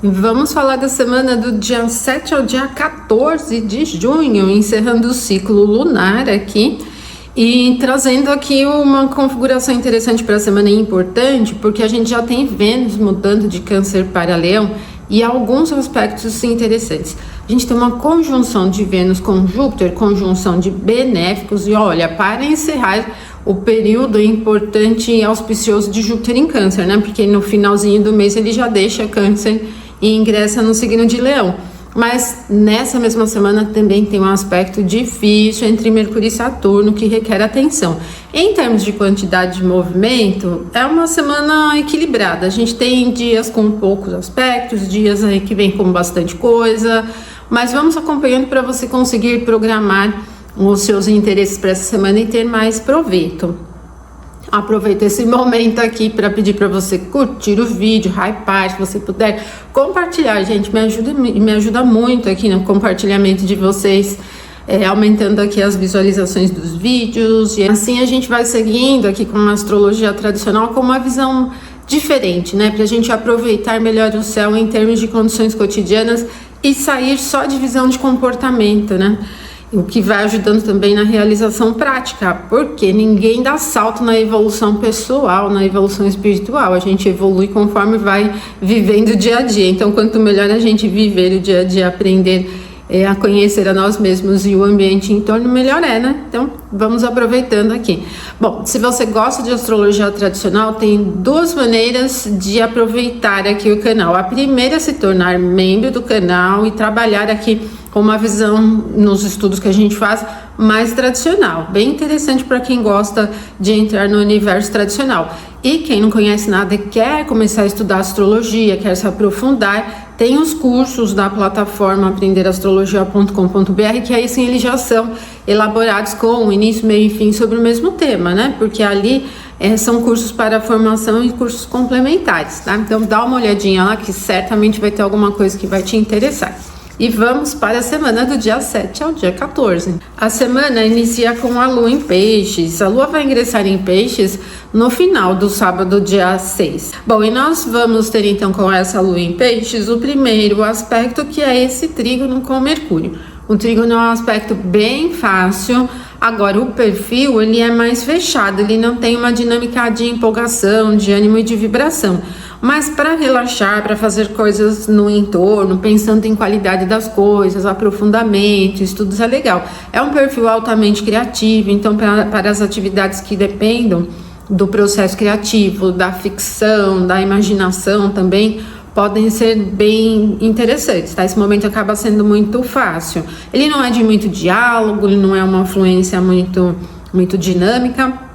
Vamos falar da semana do dia 7 ao dia 14 de junho, encerrando o ciclo lunar aqui e trazendo aqui uma configuração interessante para a semana importante, porque a gente já tem Vênus mudando de Câncer para Leão e alguns aspectos interessantes. A gente tem uma conjunção de Vênus com Júpiter, conjunção de benéficos, e olha, para encerrar o período importante e auspicioso de Júpiter em Câncer, né? Porque no finalzinho do mês ele já deixa Câncer e ingressa no signo de Leão. Mas nessa mesma semana também tem um aspecto difícil entre Mercúrio e Saturno que requer atenção. Em termos de quantidade de movimento, é uma semana equilibrada. A gente tem dias com poucos aspectos, dias aí que vem com bastante coisa, mas vamos acompanhando para você conseguir programar os seus interesses para essa semana e ter mais proveito. Aproveito esse momento aqui para pedir para você curtir o vídeo, hypar, se você puder compartilhar, gente, me ajuda muito aqui no compartilhamento de vocês, aumentando aqui as visualizações dos vídeos, e assim a gente vai seguindo aqui com uma astrologia tradicional com uma visão diferente, né, para a gente aproveitar melhor o céu em termos de condições cotidianas e sair só de visão de comportamento, né? O que vai ajudando também na realização prática, porque ninguém dá salto na evolução pessoal, na evolução espiritual. A gente evolui conforme vai vivendo o dia a dia. Então, quanto melhor a gente viver o dia a dia, aprender a conhecer a nós mesmos e o ambiente em torno, melhor é, né? Então, vamos aproveitando aqui. Bom, se você gosta de astrologia tradicional, tem duas maneiras de aproveitar aqui o canal. A primeira é se tornar membro do canal e trabalhar aqui com uma visão nos estudos que a gente faz mais tradicional, bem interessante para quem gosta de entrar no universo tradicional. E quem não conhece nada e quer começar a estudar astrologia, quer se aprofundar, tem os cursos da plataforma aprenderastrologia.com.br, que aí sim eles já são elaborados com início, meio e fim sobre o mesmo tema, né? Porque ali são cursos para formação e cursos complementares, tá? Então dá uma olhadinha lá que certamente vai ter alguma coisa que vai te interessar. E vamos para a semana do dia 7 ao dia 14. A semana inicia com a Lua em Peixes. A Lua vai ingressar em Peixes no final do sábado, dia 6. Bom, e nós vamos ter então com essa Lua em Peixes o primeiro aspecto, que é esse trígono com Mercúrio. O trígono é um aspecto bem fácil. Agora, o perfil ele é mais fechado, ele não tem uma dinâmica de empolgação, de ânimo e de vibração. Mas para relaxar, para fazer coisas no entorno, pensando em qualidade das coisas, aprofundamento, estudos é legal. É um perfil altamente criativo, então para as atividades que dependam do processo criativo, da ficção, da imaginação também, podem ser bem interessantes, tá? Esse momento acaba sendo muito fácil. Ele não é de muito diálogo, ele não é uma fluência muito dinâmica,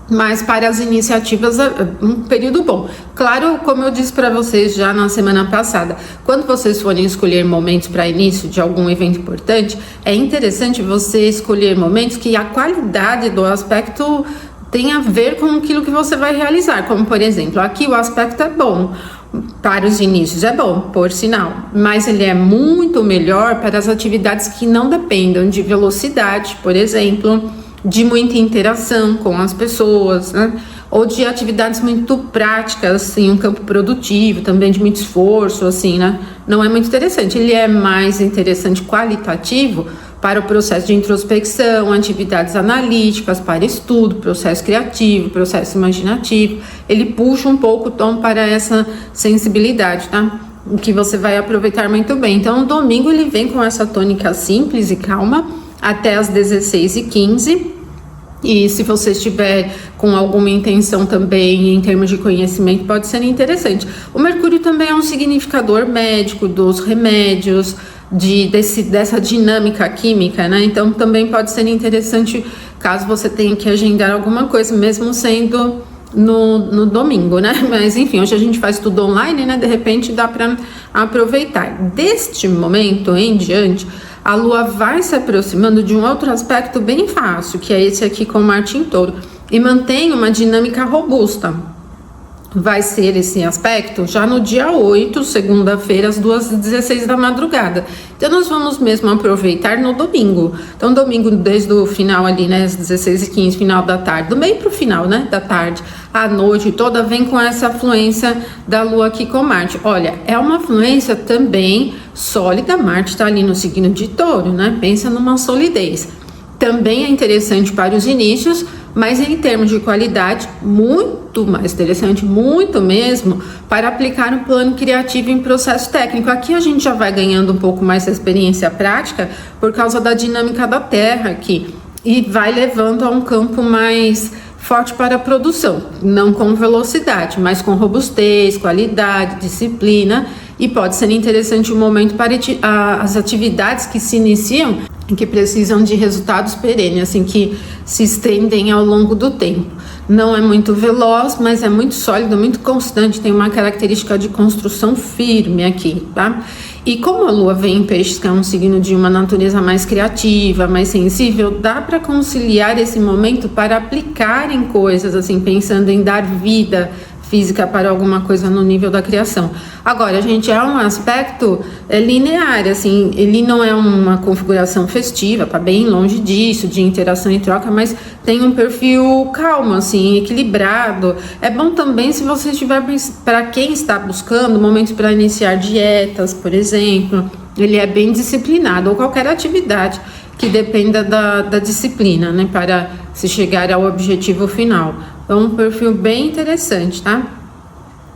mas para as iniciativas é um período bom. Claro, como eu disse para vocês já na semana passada, quando vocês forem escolher momentos para início de algum evento importante, é interessante você escolher momentos que a qualidade do aspecto tem a ver com aquilo que você vai realizar, como por exemplo, aqui o aspecto é bom, para os inícios é bom, por sinal, mas ele é muito melhor para as atividades que não dependam de velocidade, por exemplo, de muita interação com as pessoas, né? Ou de atividades muito práticas, assim, um campo produtivo, também de muito esforço, assim, né? Não é muito interessante. Ele é mais interessante qualitativo para o processo de introspecção, atividades analíticas, para estudo, processo criativo, processo imaginativo. Ele puxa um pouco o tom para essa sensibilidade, tá? O que você vai aproveitar muito bem. Então, o domingo ele vem com essa tônica simples e calma até as 16h15. E se você estiver com alguma intenção também em termos de conhecimento, pode ser interessante. O Mercúrio também é um significador médico dos remédios, dessa dinâmica química, né? Então também pode ser interessante caso você tenha que agendar alguma coisa, mesmo sendo no domingo, né? Mas enfim, hoje a gente faz tudo online, né? De repente dá para aproveitar. Deste momento em diante, a Lua vai se aproximando de um outro aspecto bem fácil, que é esse aqui com Marte em Touro, e mantém uma dinâmica robusta. Vai ser esse aspecto já no dia 8, segunda-feira, às 2h16 da madrugada. Então, nós vamos mesmo aproveitar no domingo. Então, domingo, desde o final ali, né, às 16h15, final da tarde, do meio para o final, né, da tarde, a noite toda, vem com essa fluência da Lua aqui com Marte. Olha, é uma fluência também sólida, Marte está ali no signo de Touro, né? Pensa numa solidez. Também é interessante para os inícios, mas em termos de qualidade, muito mais interessante, muito mesmo, para aplicar um plano criativo em processo técnico. Aqui a gente já vai ganhando um pouco mais de experiência prática por causa da dinâmica da Terra aqui, e vai levando a um campo mais forte para a produção, não com velocidade, mas com robustez, qualidade, disciplina, e pode ser interessante um momento para as atividades que se iniciam e que precisam de resultados perenes, assim, que se estendem ao longo do tempo. Não é muito veloz, mas é muito sólido, muito constante, tem uma característica de construção firme aqui, tá? E como a Lua vem em Peixes, que é um signo de uma natureza mais criativa, mais sensível, dá para conciliar esse momento para aplicar em coisas, assim, pensando em dar vida física para alguma coisa no nível da criação. Agora, gente, é um aspecto linear, assim, ele não é uma configuração festiva, tá bem longe disso, de interação e troca, mas tem um perfil calmo, assim, equilibrado. É bom também se você estiver, para quem está buscando momentos para iniciar dietas, por exemplo, ele é bem disciplinado, ou qualquer atividade que dependa da disciplina, né, para se chegar ao objetivo final. É um perfil bem interessante, tá?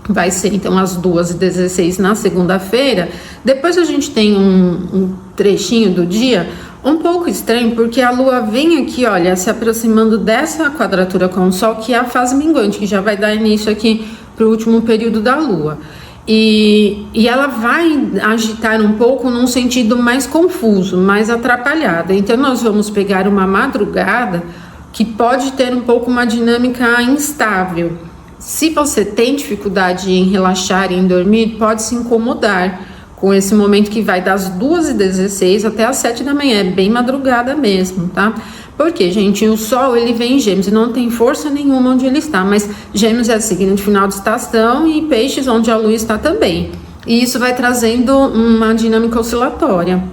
Vai ser então às 2h16 na segunda-feira. Depois a gente tem um trechinho do dia um pouco estranho, porque a Lua vem aqui, olha, se aproximando dessa quadratura com o Sol, que é a fase minguante, que já vai dar início aqui para o último período da Lua. E ela vai agitar um pouco num sentido mais confuso, mais atrapalhado. Então nós vamos pegar uma madrugada que pode ter um pouco uma dinâmica instável. Se você tem dificuldade em relaxar e em dormir, pode se incomodar com esse momento que vai das 2h16 até as 7 da manhã, é bem madrugada mesmo, tá? Porque, gente, o Sol, ele vem em Gêmeos e não tem força nenhuma onde ele está, mas Gêmeos é signo de final de estação e Peixes onde a Lua está também. E isso vai trazendo uma dinâmica oscilatória.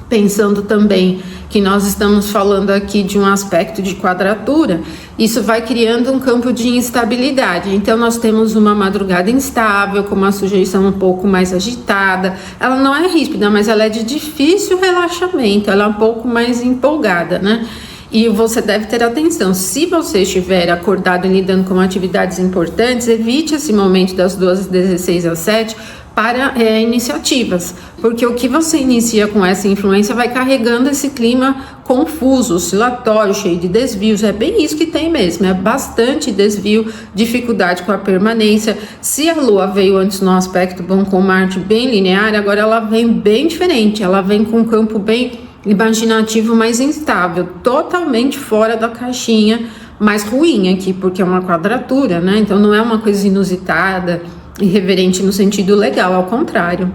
Pensando também que nós estamos falando aqui de um aspecto de quadratura, isso vai criando um campo de instabilidade. Então nós temos uma madrugada instável, com uma sujeição um pouco mais agitada. Ela não é ríspida, mas ela é de difícil relaxamento, ela é um pouco mais empolgada, né? E você deve ter atenção, se você estiver acordado e lidando com atividades importantes, evite esse momento das 2h16 às 7 para iniciativas, porque o que você inicia com essa influência vai carregando esse clima confuso, oscilatório, cheio de desvios. É bem isso que tem mesmo, é bastante desvio, dificuldade com a permanência. Se a Lua veio antes num aspecto bom com Marte bem linear, agora ela vem bem diferente, ela vem com um campo bem imaginativo, mais instável, totalmente fora da caixinha, mais ruim aqui, porque é uma quadratura, né? Então não é uma coisa inusitada, irreverente no sentido legal, ao contrário.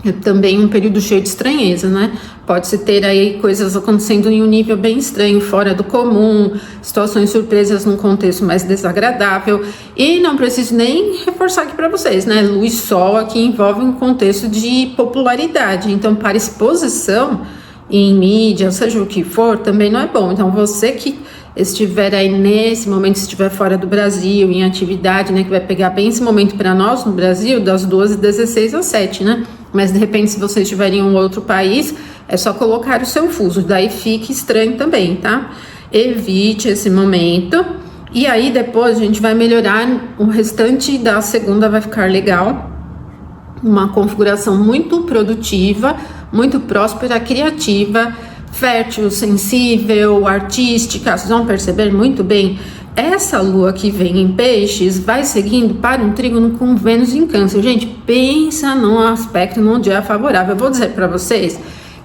É também um período cheio de estranheza, né? Pode-se ter aí coisas acontecendo em um nível bem estranho, fora do comum, situações surpresas num contexto mais desagradável. E não preciso nem reforçar aqui para vocês, né? Lua e Sol aqui envolve um contexto de popularidade, então para exposição em mídia, seja o que for, também não é bom. Então você que estiver aí nesse momento, estiver fora do Brasil, em atividade, né, que vai pegar bem esse momento para nós no Brasil, das 2h16 às 7, né? Mas de repente, se você estiver em um outro país, é só colocar o seu fuso, daí fica estranho também, tá? Evite esse momento. E aí depois a gente vai melhorar, o restante da segunda vai ficar legal. Uma configuração muito produtiva, muito próspera, criativa, fértil, sensível, artística. Vocês vão perceber muito bem, essa Lua que vem em Peixes vai seguindo para um trígono com Vênus em Câncer. Gente, pensa num aspecto, num dia favorável. Eu vou dizer para vocês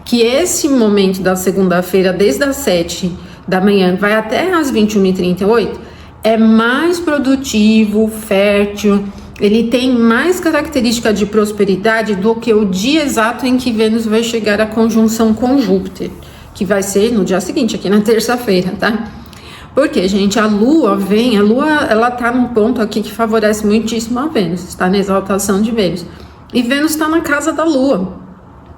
que esse momento da segunda-feira, desde as 7 da manhã, vai até as 21h38, é mais produtivo, fértil. Ele tem mais característica de prosperidade do que o dia exato em que Vênus vai chegar à conjunção com Júpiter, que vai ser no dia seguinte, aqui na terça-feira, tá? Porque, gente, a Lua, ela tá num ponto aqui que favorece muitíssimo a Vênus, está na exaltação de Vênus. E Vênus está na casa da Lua.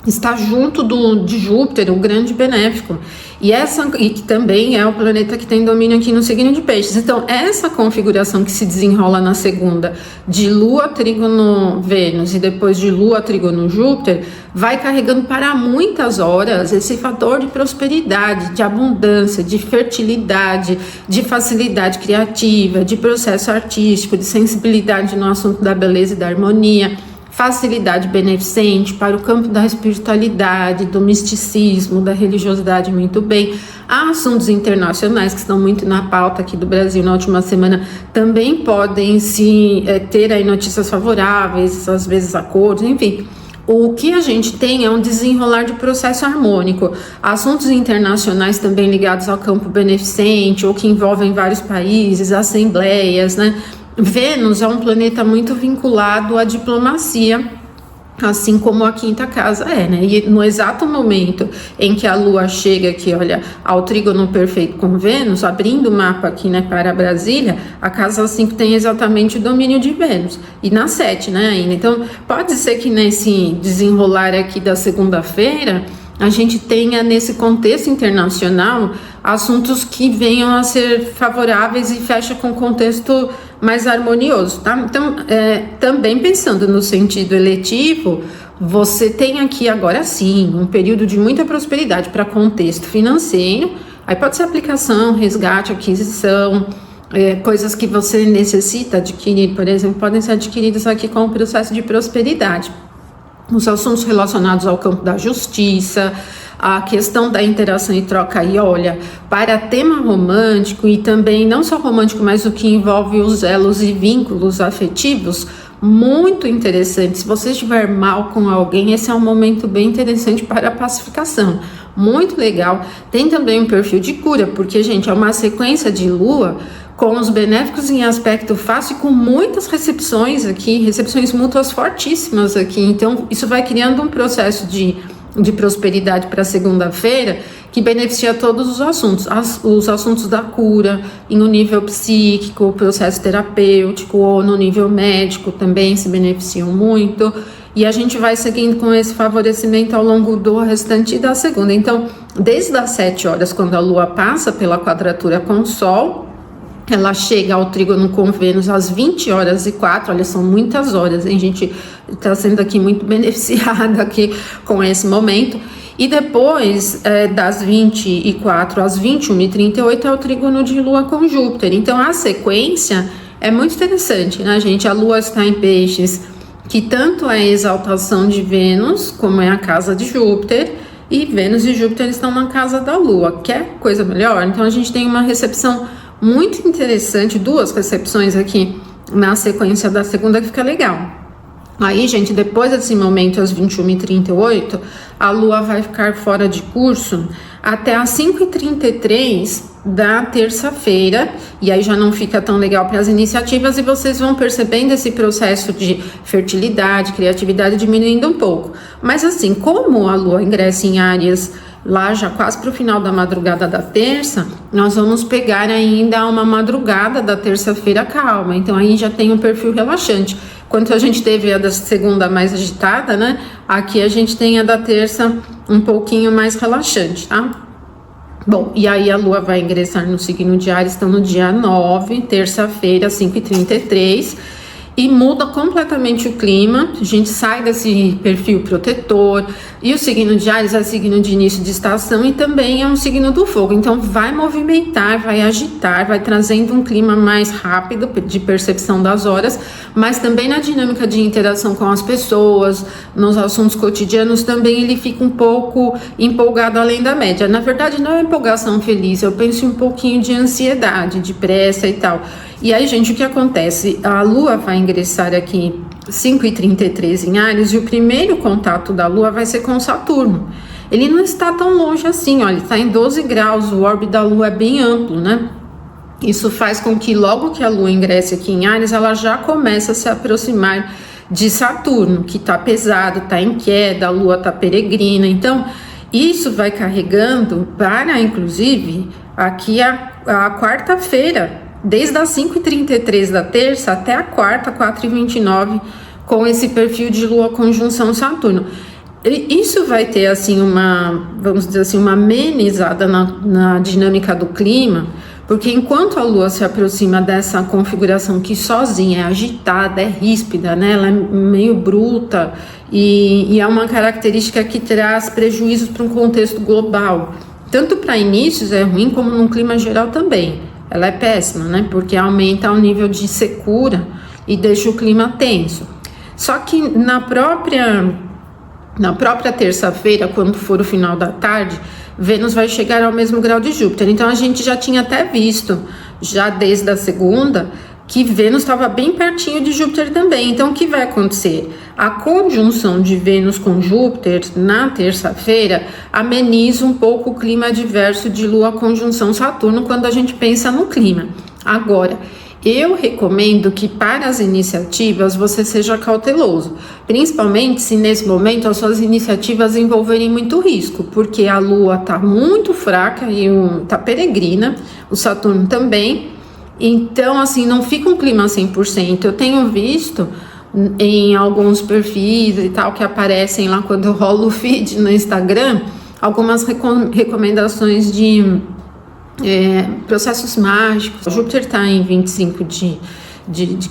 está junto de Júpiter, o grande benéfico, e que também é o planeta que tem domínio aqui no signo de Peixes. Então, essa configuração que se desenrola na segunda, de Lua, Trígono, Vênus, e depois de Lua, Trígono, Júpiter, vai carregando para muitas horas esse fator de prosperidade, de abundância, de fertilidade, de facilidade criativa, de processo artístico, de sensibilidade no assunto da beleza e da harmonia, facilidade beneficente para o campo da espiritualidade, do misticismo, da religiosidade, muito bem. Há assuntos internacionais que estão muito na pauta aqui do Brasil na última semana, também podem ter aí notícias favoráveis, às vezes acordos, enfim. O que a gente tem é um desenrolar de processo harmônico. Assuntos internacionais também ligados ao campo beneficente, ou que envolvem vários países, assembleias, né? Vênus é um planeta muito vinculado à diplomacia, assim como a quinta casa né? E no exato momento em que a Lua chega aqui, olha, ao trígono perfeito com Vênus, abrindo o mapa aqui, né, para Brasília, a casa 5 tem exatamente o domínio de Vênus, e na 7, né, ainda. Então, pode ser que nesse desenrolar aqui da segunda-feira, a gente tenha nesse contexto internacional assuntos que venham a ser favoráveis e fecha com o contexto mais harmonioso, tá? Então, também pensando no sentido eletivo, você tem aqui agora sim um período de muita prosperidade para contexto financeiro, aí pode ser aplicação, resgate, aquisição, coisas que você necessita adquirir, por exemplo, podem ser adquiridas aqui com o processo de prosperidade. Os assuntos relacionados ao campo da justiça, a questão da interação e troca, e olha, para tema romântico, e também não só romântico, mas o que envolve os elos e vínculos afetivos, muito interessante. Se você estiver mal com alguém, esse é um momento bem interessante para a pacificação, muito legal. Tem também um perfil de cura, porque, gente, é uma sequência de Lua com os benéficos em aspecto fácil e com muitas recepções aqui, recepções mútuas fortíssimas aqui. Então, isso vai criando um processo de prosperidade para segunda-feira que beneficia todos os assuntos, os assuntos da cura, no nível psíquico, o processo terapêutico, ou no nível médico também se beneficiam muito. E a gente vai seguindo com esse favorecimento ao longo do restante da segunda. Então, desde as 7 horas, quando a Lua passa pela quadratura com o Sol, ela chega ao trígono com Vênus às 20h04, olha, são muitas horas, hein, gente? Está sendo aqui muito beneficiada aqui com esse momento. E depois, das 24 às 21h38, é o trígono de Lua com Júpiter. Então, a sequência é muito interessante, né, gente? A Lua está em Peixes, que tanto é a exaltação de Vênus, como é a casa de Júpiter, e Vênus e Júpiter estão na casa da Lua. Quer coisa melhor? Então, a gente tem uma recepção muito interessante, 2 recepções aqui na sequência da segunda, que fica legal. Aí, gente, depois desse momento, às 21h38, a Lua vai ficar fora de curso até às 5h33 da terça-feira, e aí já não fica tão legal para as iniciativas, e vocês vão percebendo esse processo de fertilidade, criatividade diminuindo um pouco. Mas assim, como a Lua ingressa em Áries lá já quase para o final da madrugada da terça, nós vamos pegar ainda uma madrugada da terça-feira calma, então aí já tem um perfil relaxante. Quanto a gente teve a da segunda mais agitada, né? Aqui a gente tem a da terça um pouquinho mais relaxante, tá? Bom, e aí a Lua vai ingressar no signo de Áries, então no dia 9, terça-feira, 5h33, e muda completamente o clima. A gente sai desse perfil protetor, e o signo de Áries é signo de início de estação e também é um signo do fogo, então vai movimentar, vai agitar, vai trazendo um clima mais rápido de percepção das horas, mas também na dinâmica de interação com as pessoas, nos assuntos cotidianos também ele fica um pouco empolgado além da média. Na verdade não é empolgação feliz, eu penso um pouquinho de ansiedade, de pressa e tal. E aí, gente, o que acontece? A Lua vai ingressar aqui 5h33 em Áries, e o primeiro contato da Lua vai ser com Saturno. Ele não está tão longe assim, olha, está em 12 graus, o orbe da Lua é bem amplo, né? Isso faz com que logo que a Lua ingresse aqui em Áries, ela já começa a se aproximar de Saturno, que está pesado, está em queda, a Lua está peregrina. Então, isso vai carregando para, inclusive, aqui a quarta-feira, desde as 5h33 da terça até a quarta, 4h29, com esse perfil de Lua conjunção Saturno. isso vai ter assim vamos dizer assim, uma amenizada na dinâmica do clima, porque enquanto a Lua se aproxima dessa configuração que sozinha é agitada, é ríspida, né? Ela é meio bruta e é uma característica que traz prejuízos para um contexto global. Tanto para inícios é ruim, como no clima geral também. Ela é péssima, né? Porque aumenta o nível de secura e deixa o clima tenso. Só que na própria terça-feira, quando for o final da tarde, Vênus vai chegar ao mesmo grau de Júpiter. Então a gente já tinha até visto, já desde a segunda, que Vênus estava bem pertinho de Júpiter também. Então o que vai acontecer? A conjunção de Vênus com Júpiter na terça-feira ameniza um pouco o clima adverso de Lua conjunção Saturno quando a gente pensa no clima. Agora, eu recomendo que para as iniciativas você seja cauteloso, principalmente se nesse momento as suas iniciativas envolverem muito risco, porque a Lua está muito fraca e está peregrina, o Saturno também, então assim, não fica um clima 100%. Eu tenho visto em alguns perfis e tal que aparecem lá quando eu rolo o feed no Instagram, algumas recomendações de processos mágicos. Júpiter está em 25 de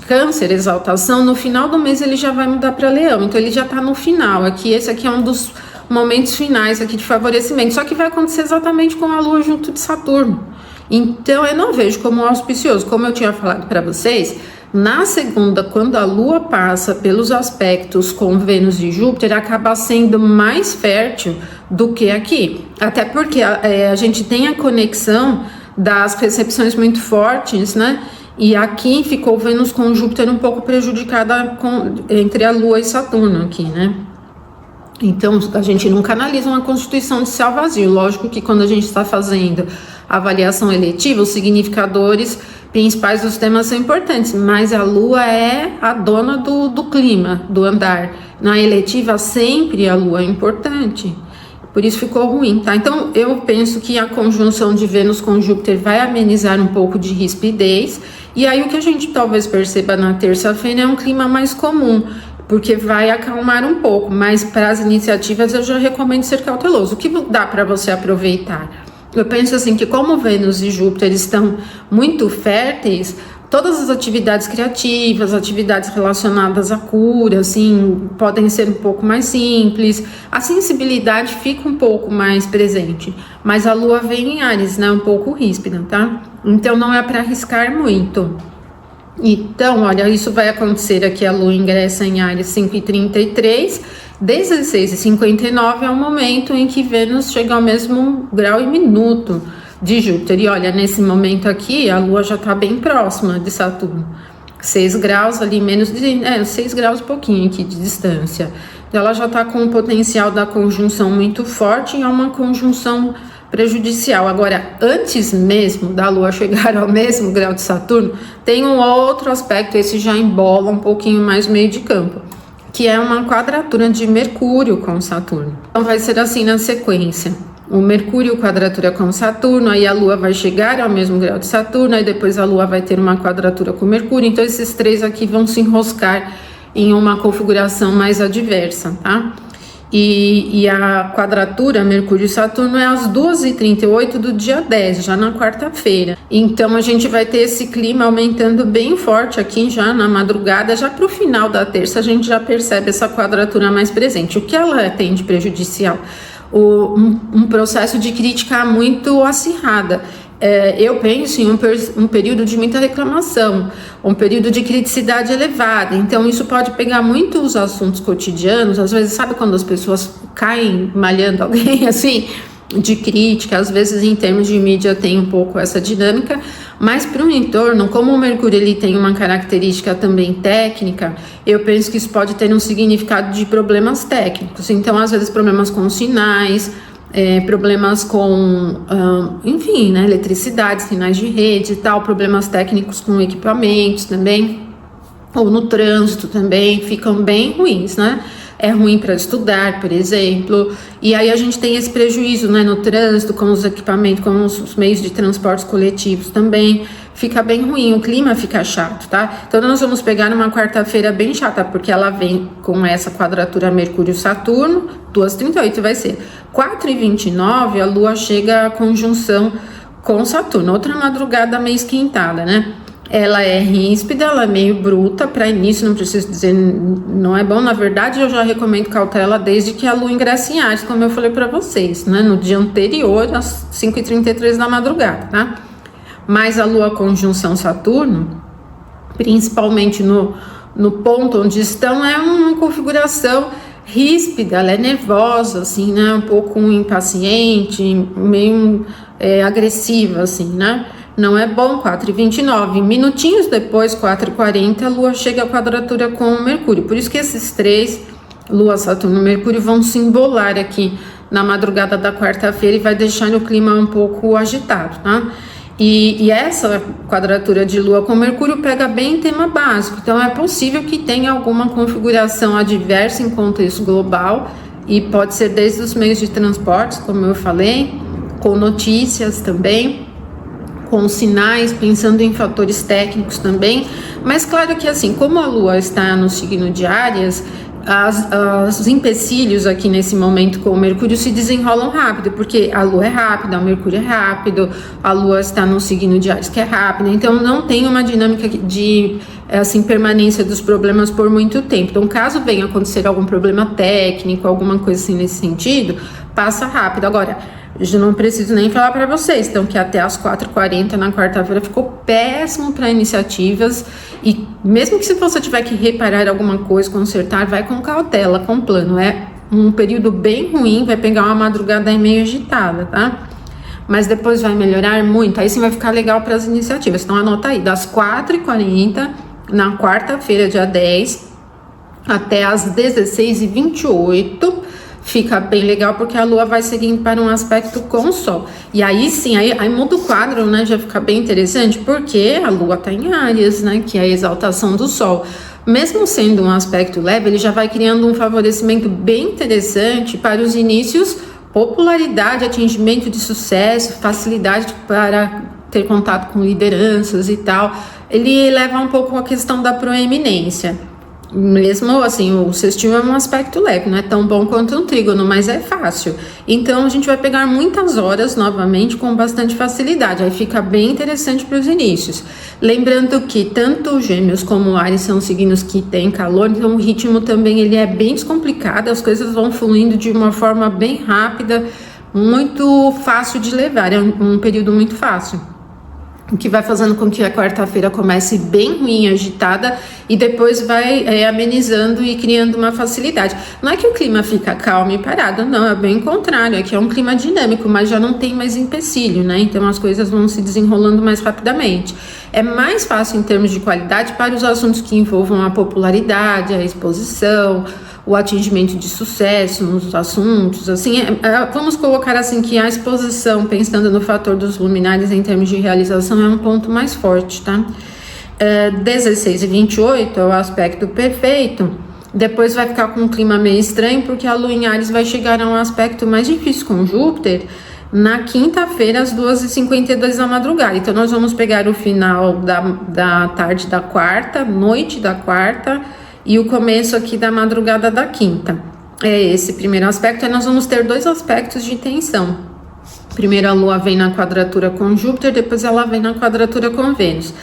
Câncer, exaltação. No final do mês ele já vai mudar para Leão, então ele já está no final aqui. Esse aqui é um dos momentos finais aqui de favorecimento, só que vai acontecer exatamente com a Lua junto de Saturno. Então eu não vejo como auspicioso. Como eu tinha falado para vocês, na segunda, quando a Lua passa pelos aspectos com Vênus e Júpiter, acaba sendo mais fértil do que aqui. Até porque a gente tem a conexão das recepções muito fortes, né? E aqui ficou Vênus com Júpiter um pouco prejudicada entre a Lua e Saturno aqui, né? Então, a gente nunca analisa uma constituição de céu vazio. Lógico que quando a gente está fazendo avaliação eletiva, os significadores principais dos temas são importantes, mas a Lua é a dona do clima, do andar. Na eletiva, sempre a Lua é importante. Por isso ficou ruim, tá? Então, eu penso que a conjunção de Vênus com Júpiter vai amenizar um pouco de rispidez. E aí, o que a gente talvez perceba na terça-feira é um clima mais comum, porque vai acalmar um pouco. Mas para as iniciativas, eu já recomendo ser cauteloso. O que dá para você aproveitar? Eu penso assim que como Vênus e Júpiter estão muito férteis, todas as atividades criativas, atividades relacionadas à cura, assim, podem ser um pouco mais simples. A sensibilidade fica um pouco mais presente, mas a Lua vem em Áries, né, um pouco ríspida, tá? Então não é para arriscar muito. Então, olha, isso vai acontecer aqui, a Lua ingressa em Áries 5h33, 16h59 é o momento em que Vênus chega ao mesmo grau e minuto de Júpiter. E olha, nesse momento aqui, a Lua já está bem próxima de Saturno. 6 graus ali, menos de... 6 graus e pouquinho aqui de distância. Então, ela já está com o potencial da conjunção muito forte e é uma conjunção prejudicial. Agora, antes mesmo da Lua chegar ao mesmo grau de Saturno, tem um outro aspecto, esse já embola um pouquinho mais meio de campo, que é uma quadratura de Mercúrio com Saturno. Então vai ser assim na sequência: o Mercúrio quadratura com Saturno, aí a Lua vai chegar ao mesmo grau de Saturno, aí depois a Lua vai ter uma quadratura com Mercúrio. Então esses três aqui vão se enroscar em uma configuração mais adversa, tá? E a quadratura Mercúrio e Saturno é às 2h38 do dia 10, já na quarta-feira. Então a gente vai ter esse clima aumentando bem forte aqui já na madrugada. Já para o final da terça a gente já percebe essa quadratura mais presente. O que ela tem de prejudicial? Um processo de crítica muito acirrada. Eu penso em um período de muita reclamação, um período de criticidade elevada. Então isso pode pegar muito os assuntos cotidianos. Às vezes, sabe quando as pessoas caem malhando alguém assim, de crítica? Às vezes em termos de mídia tem um pouco essa dinâmica, mas para o entorno, como o Mercúrio ele tem uma característica também técnica, eu penso que isso pode ter um significado de problemas técnicos. Então às vezes problemas com sinais, problemas com, enfim, né, eletricidade, sinais de rede e tal, problemas técnicos com equipamentos também, ou no trânsito também, ficam bem ruins, né? É ruim para estudar, por exemplo, e aí a gente tem esse prejuízo, né, no trânsito, com os equipamentos, com os meios de transportes coletivos também. fica bem ruim, o clima fica chato, tá? Então nós vamos pegar uma quarta-feira bem chata, porque ela vem com essa quadratura Mercúrio-Saturno, 2h38 vai ser 4h29, a Lua chega à conjunção com Saturno, outra madrugada meio esquentada, né? Ela é ríspida, ela é meio bruta, para início não preciso dizer, não é bom, na verdade eu já recomendo cautela desde que a Lua ingresse em Áries, como eu falei para vocês, né? No dia anterior, às 5h33 da madrugada, tá? Mas a Lua conjunção Saturno, principalmente no ponto onde estão, é uma configuração ríspida, ela é nervosa, assim, né? Um pouco impaciente, meio agressiva, assim, né? Não é bom. 4h29, minutinhos depois, 4h40, a Lua chega à quadratura com o Mercúrio. Por isso que esses três, Lua, Saturno e Mercúrio, vão se embolar aqui na madrugada da quarta-feira e vai deixar o clima um pouco agitado, tá? E essa quadratura de Lua com Mercúrio pega bem tema básico. Então é possível que tenha alguma configuração adversa em contexto global, e pode ser desde os meios de transportes, como eu falei, com notícias também, com sinais, pensando em fatores técnicos também. Mas claro que assim, como a Lua está no signo de Áries, os empecilhos aqui nesse momento com o Mercúrio se desenrolam rápido, porque a Lua é rápida, o Mercúrio é rápido, a Lua está no signo de Áries que é rápida, então não tem uma dinâmica de assim, permanência dos problemas por muito tempo. Então caso venha acontecer algum problema técnico, alguma coisa assim nesse sentido, passa rápido. Agora, eu não preciso nem falar para vocês, então, que até as 4h40 na quarta-feira ficou péssimo para iniciativas, e mesmo que se você tiver que reparar alguma coisa, consertar, vai com cautela, com plano. É um período bem ruim, vai pegar uma madrugada aí meio agitada, tá? Mas depois vai melhorar muito, aí sim vai ficar legal para as iniciativas. Então anota aí, das 4h40 na quarta-feira, dia 10, até as 16h28, fica bem legal, porque a Lua vai seguindo para um aspecto com o Sol. E aí sim, aí muda o quadro, né? Já fica bem interessante, porque a Lua tá em Áries, né? Que é a exaltação do Sol. Mesmo sendo um aspecto leve, ele já vai criando um favorecimento bem interessante para os inícios, popularidade, atingimento de sucesso, facilidade para ter contato com lideranças e tal. Ele eleva um pouco a questão da proeminência. Mesmo assim, o sextil é um aspecto leve, não é tão bom quanto um trígono, mas é fácil. Então a gente vai pegar muitas horas novamente com bastante facilidade, aí fica bem interessante para os inícios. Lembrando que tanto Gêmeos como Áries são signos que têm calor, então o ritmo também ele é bem descomplicado, as coisas vão fluindo de uma forma bem rápida, muito fácil de levar, é um período muito fácil. O que vai fazendo com que a quarta-feira comece bem ruim, agitada, e depois vai amenizando e criando uma facilidade. Não é que o clima fica calmo e parado, não, é bem o contrário, é que é um clima dinâmico, mas já não tem mais empecilho, né? Então as coisas vão se desenrolando mais rapidamente. É mais fácil em termos de qualidade para os assuntos que envolvam a popularidade, a exposição, o atingimento de sucesso nos assuntos, assim, vamos colocar assim que a exposição, pensando no fator dos luminares em termos de realização, é um ponto mais forte, tá? 16h28 é o aspecto perfeito. Depois vai ficar com um clima meio estranho, porque a Lua em Áries vai chegar a um aspecto mais difícil com Júpiter na quinta-feira, às 2h52 da madrugada. Então nós vamos pegar o final da tarde da quarta, noite da quarta, e o começo aqui da madrugada da quinta. É esse primeiro aspecto. Aí nós vamos ter dois aspectos de tensão. Primeiro a Lua vem na quadratura com Júpiter, depois ela vem na quadratura com Vênus.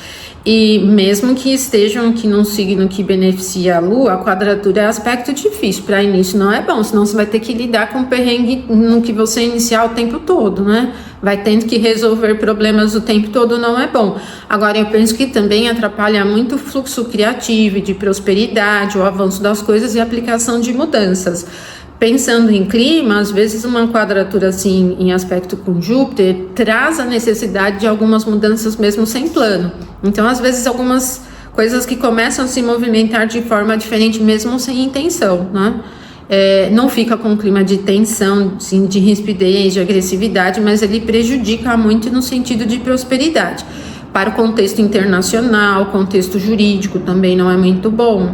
E mesmo que estejam aqui num signo que beneficia a Lua, a quadratura é aspecto difícil, para início não é bom, senão você vai ter que lidar com o perrengue no que você iniciar o tempo todo, né? Vai tendo que resolver problemas o tempo todo, não é bom. Agora eu penso que também atrapalha muito o fluxo criativo e de prosperidade, o avanço das coisas e a aplicação de mudanças. Pensando em clima, às vezes uma quadratura assim em aspecto com Júpiter traz a necessidade de algumas mudanças mesmo sem plano. Então, às vezes, algumas coisas que começam a se movimentar de forma diferente mesmo sem intenção, né? Não fica com um clima de tensão, assim, de rispidez, de agressividade, mas ele prejudica muito no sentido de prosperidade. Para o contexto internacional, o contexto jurídico também não é muito bom.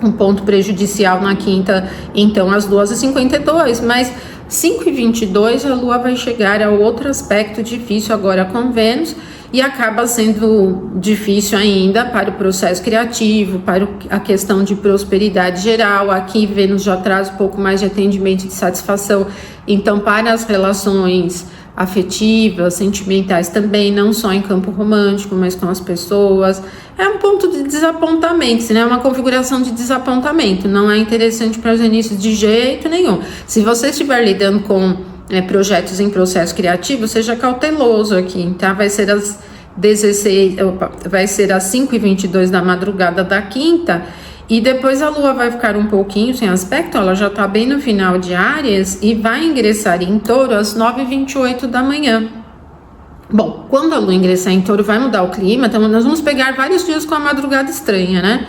Um ponto prejudicial na quinta, então, às 2h52, mas 5h22 a Lua vai chegar a outro aspecto difícil agora com Vênus, e acaba sendo difícil ainda para o processo criativo, para a questão de prosperidade geral. Aqui Vênus já traz um pouco mais de atendimento e de satisfação, então para as relações afetivas, sentimentais também, não só em campo romântico, mas com as pessoas. É um ponto de desapontamento, né? É uma configuração de desapontamento, não é interessante para os inícios de jeito nenhum. Se você estiver lidando com projetos em processo criativo, seja cauteloso aqui, tá? Vai ser às 5h22 da madrugada da quinta, e depois a Lua vai ficar um pouquinho sem aspecto, ela já tá bem no final de Áries e vai ingressar em Touro às 9h28 da manhã. Bom, quando a Lua ingressar em Touro vai mudar o clima, então nós vamos pegar vários dias com a madrugada estranha, né?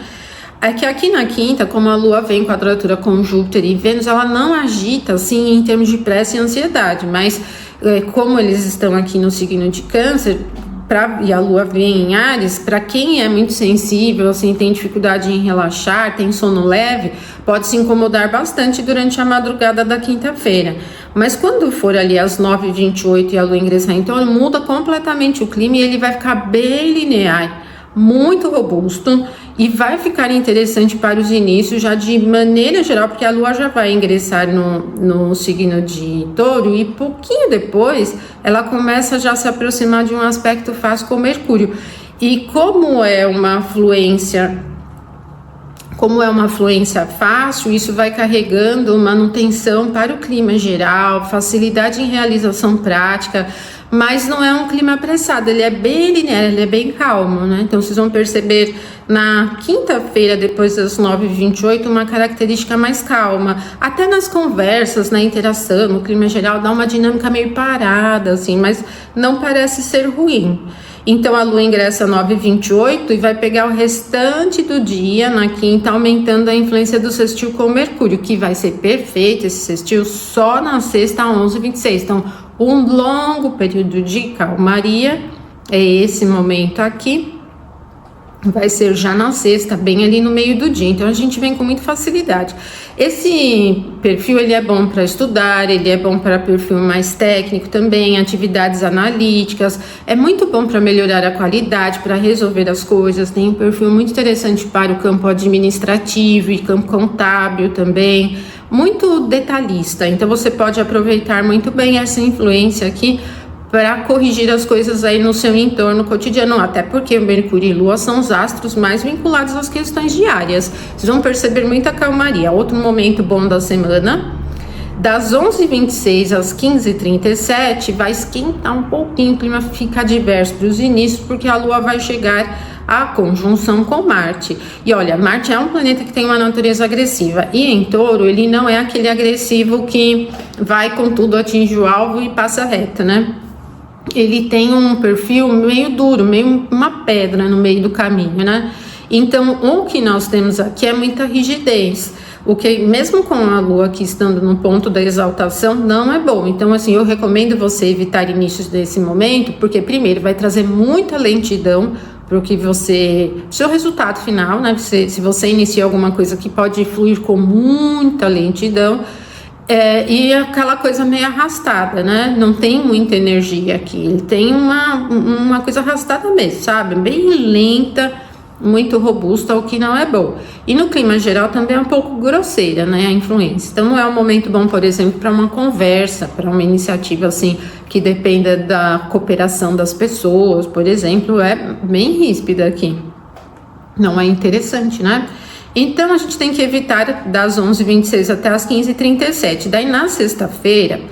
É que aqui na quinta, como a Lua vem em quadratura com Júpiter e Vênus, ela não agita assim em termos de pressa e ansiedade, mas como eles estão aqui no signo de Câncer, e a Lua vem em Áries, para quem é muito sensível, assim, tem dificuldade em relaxar, tem sono leve, pode se incomodar bastante durante a madrugada da quinta-feira. Mas quando for ali às 9h28 e a Lua ingressar em Touro, muda completamente o clima e ele vai ficar bem linear, muito robusto, e vai ficar interessante para os inícios já de maneira geral, porque a Lua já vai ingressar no signo de Touro e pouquinho depois ela começa já a se aproximar de um aspecto fácil com Mercúrio. E como é uma fluência fácil, isso vai carregando manutenção para o clima geral, facilidade em realização prática, mas não é um clima apressado, ele é bem linear, ele é bem calmo, né? Então vocês vão perceber na quinta-feira, depois das 9h28, uma característica mais calma, até nas conversas, na interação, no clima geral, dá uma dinâmica meio parada, assim, mas não parece ser ruim. Então a Lua ingressa às 9h28 e vai pegar o restante do dia na quinta, aumentando a influência do sextil com o Mercúrio, que vai ser perfeito esse sextil só na sexta às 11h26. Então, um longo período de calmaria é esse momento aqui. Vai ser já na sexta, bem ali no meio do dia, então a gente vem com muita facilidade. Esse perfil, ele é bom para estudar, ele é bom para perfil mais técnico também, atividades analíticas, é muito bom para melhorar a qualidade, para resolver as coisas, tem um perfil muito interessante para o campo administrativo e campo contábil também, muito detalhista, então você pode aproveitar muito bem essa influência aqui para corrigir as coisas aí no seu entorno cotidiano, até porque Mercúrio e Lua são os astros mais vinculados às questões diárias. Vocês vão perceber muita calmaria. Outro momento bom da semana, das 11h26 às 15h37, vai esquentar um pouquinho, o clima fica adverso para os inícios, porque a Lua vai chegar à conjunção com Marte. E olha, Marte é um planeta que tem uma natureza agressiva, e em Touro ele não é aquele agressivo que vai com tudo, atinge o alvo e passa reto, né? Ele tem um perfil meio duro, meio uma pedra no meio do caminho, né? Então, o que nós temos aqui é muita rigidez, o que mesmo com a Lua aqui estando no ponto da exaltação, não é bom. Então, assim, eu recomendo você evitar inícios desse momento, porque primeiro vai trazer muita lentidão para o que seu resultado final, né? Se você inicia alguma coisa que pode fluir com muita lentidão, e aquela coisa meio arrastada, né? Não tem muita energia aqui, ele tem uma coisa arrastada mesmo, sabe? Bem lenta, muito robusta, o que não é bom. E no clima geral também é um pouco grosseira, né? A influência. Então não é um momento bom, por exemplo, para uma conversa, para uma iniciativa assim, que dependa da cooperação das pessoas, por exemplo, é bem ríspida aqui. Não é interessante, né? Então, a gente tem que evitar das 11h26 até as 15h37. Daí, na sexta-feira,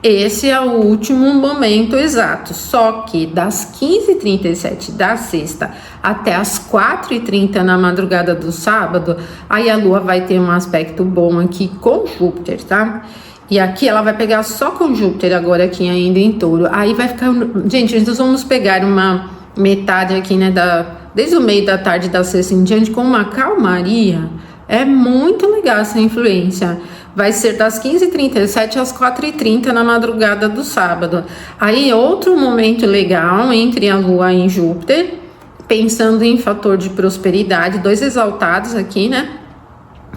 esse é o último momento exato. Só que das 15h37 da sexta até as 4h30 na madrugada do sábado, aí a Lua vai ter um aspecto bom aqui com Júpiter, tá? E aqui ela vai pegar só com Júpiter agora aqui ainda em Touro. Aí vai ficar... Gente, nós vamos pegar uma metade aqui, né, desde o meio da tarde da sexta em diante, com uma calmaria. É muito legal essa influência. Vai ser das 15h37 às 4h30 na madrugada do sábado. Aí outro momento legal entre a Lua e Júpiter, pensando em fator de prosperidade, dois exaltados aqui, né?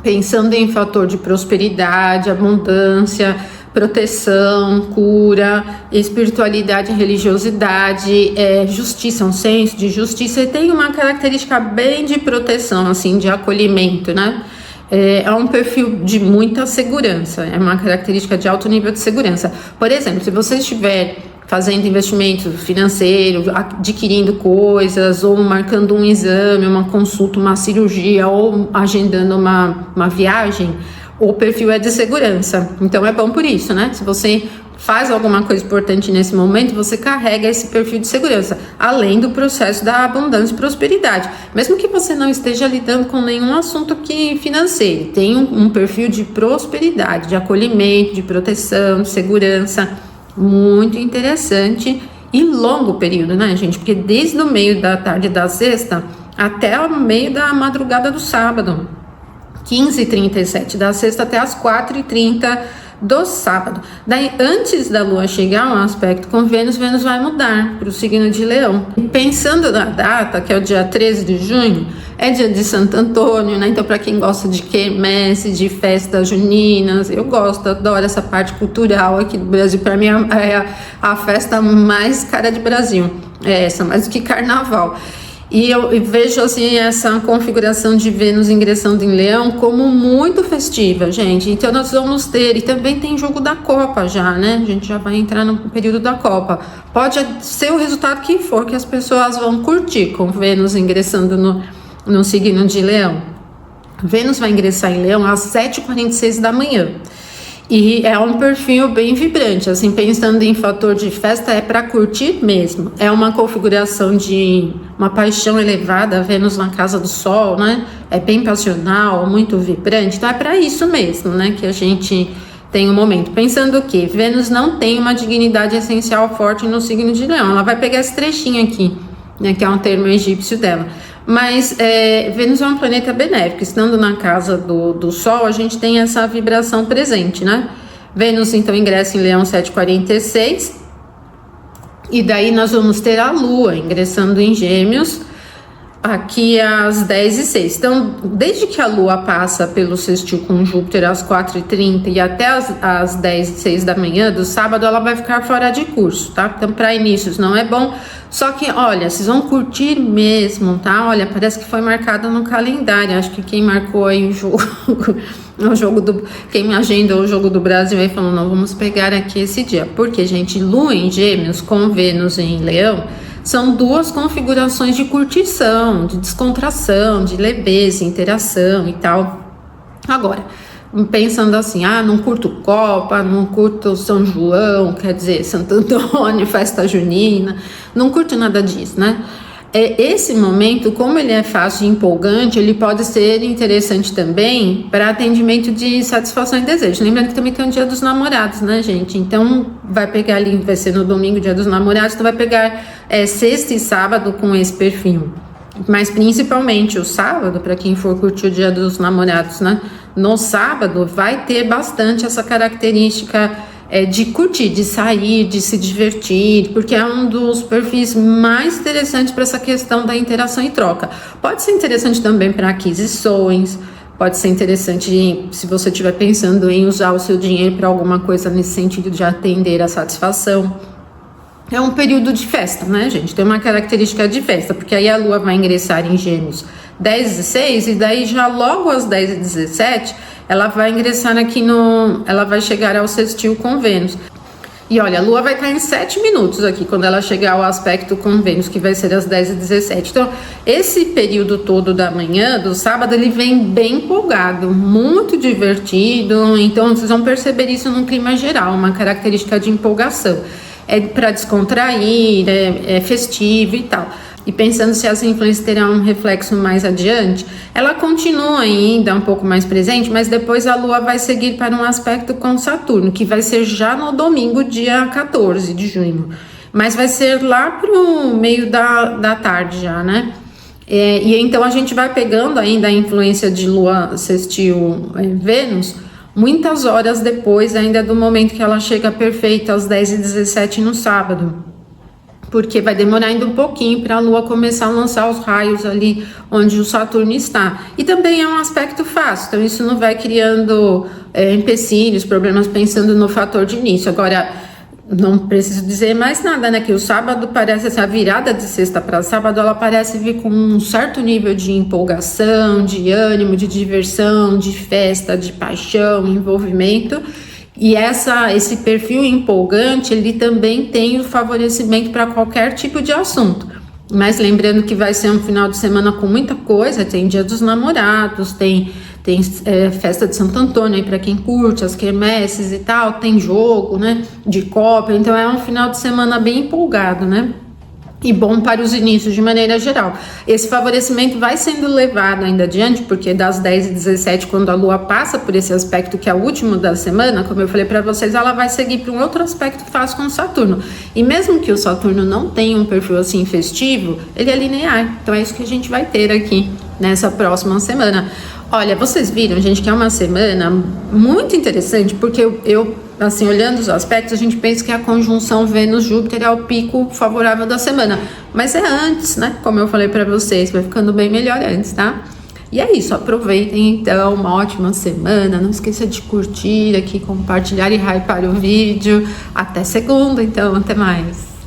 Pensando em fator de prosperidade, abundância, proteção, cura, espiritualidade, religiosidade, justiça, um senso de justiça, e tem uma característica bem de proteção, assim, de acolhimento, né? É um perfil de muita segurança, é uma característica de alto nível de segurança. Por exemplo, se você estiver fazendo investimento financeiro, adquirindo coisas, ou marcando um exame, uma consulta, uma cirurgia, ou agendando uma viagem, o perfil é de segurança. Então é bom por isso, né? Se você faz alguma coisa importante nesse momento, você carrega esse perfil de segurança, além do processo da abundância e prosperidade. Mesmo que você não esteja lidando com nenhum assunto aqui financeiro, tem um perfil de prosperidade, de acolhimento, de proteção, de segurança, muito interessante e longo período, né, gente? Porque desde o meio da tarde da sexta até o meio da madrugada do sábado, 15h37 da sexta até as 4h30 do sábado. Daí, antes da Lua chegar, um aspecto com Vênus vai mudar para o signo de Leão. Pensando na data, que é o dia 13 de junho, é dia de Santo Antônio, né? Então, para quem gosta de quermesse, de festas juninas, eu gosto, adoro essa parte cultural aqui do Brasil. Para mim, é a festa mais cara de Brasil. É essa, mais do que carnaval. E eu vejo assim essa configuração de Vênus ingressando em Leão como muito festiva, gente. Então nós vamos ter, e também tem jogo da Copa já, né? A gente já vai entrar no período da Copa. Pode ser o resultado que for, que as pessoas vão curtir com Vênus ingressando no signo de Leão. Vênus vai ingressar em Leão às 7h46 da manhã. E é um perfil bem vibrante, assim, pensando em fator de festa, é para curtir mesmo. É uma configuração de uma paixão elevada, Vênus na casa do Sol, né? É bem passional, muito vibrante. Então é para isso mesmo, né, que a gente tem um momento. Pensando que Vênus não tem uma dignidade essencial forte no signo de Leão. Ela vai pegar esse trechinho aqui, né, que é um termo egípcio dela. Mas Vênus é um planeta benéfico, estando na casa do Sol, a gente tem essa vibração presente, né? Vênus, então, ingressa em Leão 7h46, e daí nós vamos ter a Lua ingressando em Gêmeos, aqui às 10h06. Então, desde que a Lua passa pelo sextil com Júpiter às 4h30 e até às 10h06 da manhã do sábado, ela vai ficar fora de curso, tá? Então, para inícios não é bom. Só que, olha, vocês vão curtir mesmo, tá? Olha, parece que foi marcado no calendário. Acho que quem marcou aí quem agendou o jogo do Brasil aí falou, não, vamos pegar aqui esse dia. Porque, gente, Lua em Gêmeos com Vênus em Leão são duas configurações de curtição, de descontração, de leveza, interação e tal. Agora, pensando assim, não curto Copa, não curto São João, quer dizer, Santo Antônio, festa junina, não curto nada disso, né? Esse momento, como ele é fácil e empolgante, ele pode ser interessante também para atendimento de satisfação e desejo. Lembrando que também tem o Dia dos Namorados, né, gente? Então, vai pegar ali, vai ser no domingo, Dia dos Namorados, então vai pegar sexta e sábado com esse perfil. Mas principalmente o sábado, para quem for curtir o Dia dos Namorados, né? No sábado vai ter bastante essa característica de curtir, de sair, de se divertir, porque é um dos perfis mais interessantes para essa questão da interação e troca. Pode ser interessante também para aquisições, pode ser interessante se você estiver pensando em usar o seu dinheiro para alguma coisa nesse sentido de atender a satisfação. É um período de festa, né, gente? Tem uma característica de festa, porque aí a Lua vai ingressar em Gêmeos 10h06 e daí já logo às 10h17 ela vai ingressar aqui ela vai chegar ao sextil com Vênus. E olha, a Lua vai estar em 7 minutos aqui, quando ela chegar ao aspecto com Vênus, que vai ser às 10h17. Então, esse período todo da manhã, do sábado, ele vem bem empolgado, muito divertido. Então, vocês vão perceber isso num clima geral, uma característica de empolgação. É para descontrair, é festivo e tal. E pensando se as influências terão um reflexo mais adiante, ela continua ainda um pouco mais presente, mas depois a Lua vai seguir para um aspecto com Saturno, que vai ser já no domingo, dia 14 de junho. Mas vai ser lá para o meio da tarde já, né? E então a gente vai pegando ainda a influência de Lua sextil Vênus, muitas horas depois ainda do momento que ela chega perfeita, às 10h17 no sábado. porque vai demorar ainda um pouquinho para a Lua começar a lançar os raios ali onde o Saturno está. E também é um aspecto fácil, então isso não vai criando empecilhos, problemas pensando no fator de início. Agora, não preciso dizer mais nada, né? Que o sábado parece, essa virada de sexta para sábado, ela parece vir com um certo nível de empolgação, de ânimo, de diversão, de festa, de paixão, envolvimento. E esse perfil empolgante, ele também tem o favorecimento para qualquer tipo de assunto. Mas lembrando que vai ser um final de semana com muita coisa, tem Dia dos Namorados, tem festa de Santo Antônio aí para quem curte, as quermesses e tal, tem jogo, né, de Copa, então é um final de semana bem empolgado, né? E bom para os inícios de maneira geral. Esse favorecimento vai sendo levado ainda adiante, porque das 10h17, quando a Lua passa por esse aspecto que é o último da semana, como eu falei para vocês, ela vai seguir para um outro aspecto fácil com o Saturno. E mesmo que o Saturno não tenha um perfil assim festivo, ele é linear. Então é isso que a gente vai ter aqui nessa próxima semana. Olha, vocês viram, gente, que é uma semana muito interessante, porque eu assim, olhando os aspectos, a gente pensa que a conjunção Vênus-Júpiter é o pico favorável da semana, mas é antes, né? Como eu falei para vocês, vai ficando bem melhor antes, tá? E é isso, aproveitem então, uma ótima semana, não esqueça de curtir aqui, compartilhar e hypar o vídeo. Até segunda, então, até mais.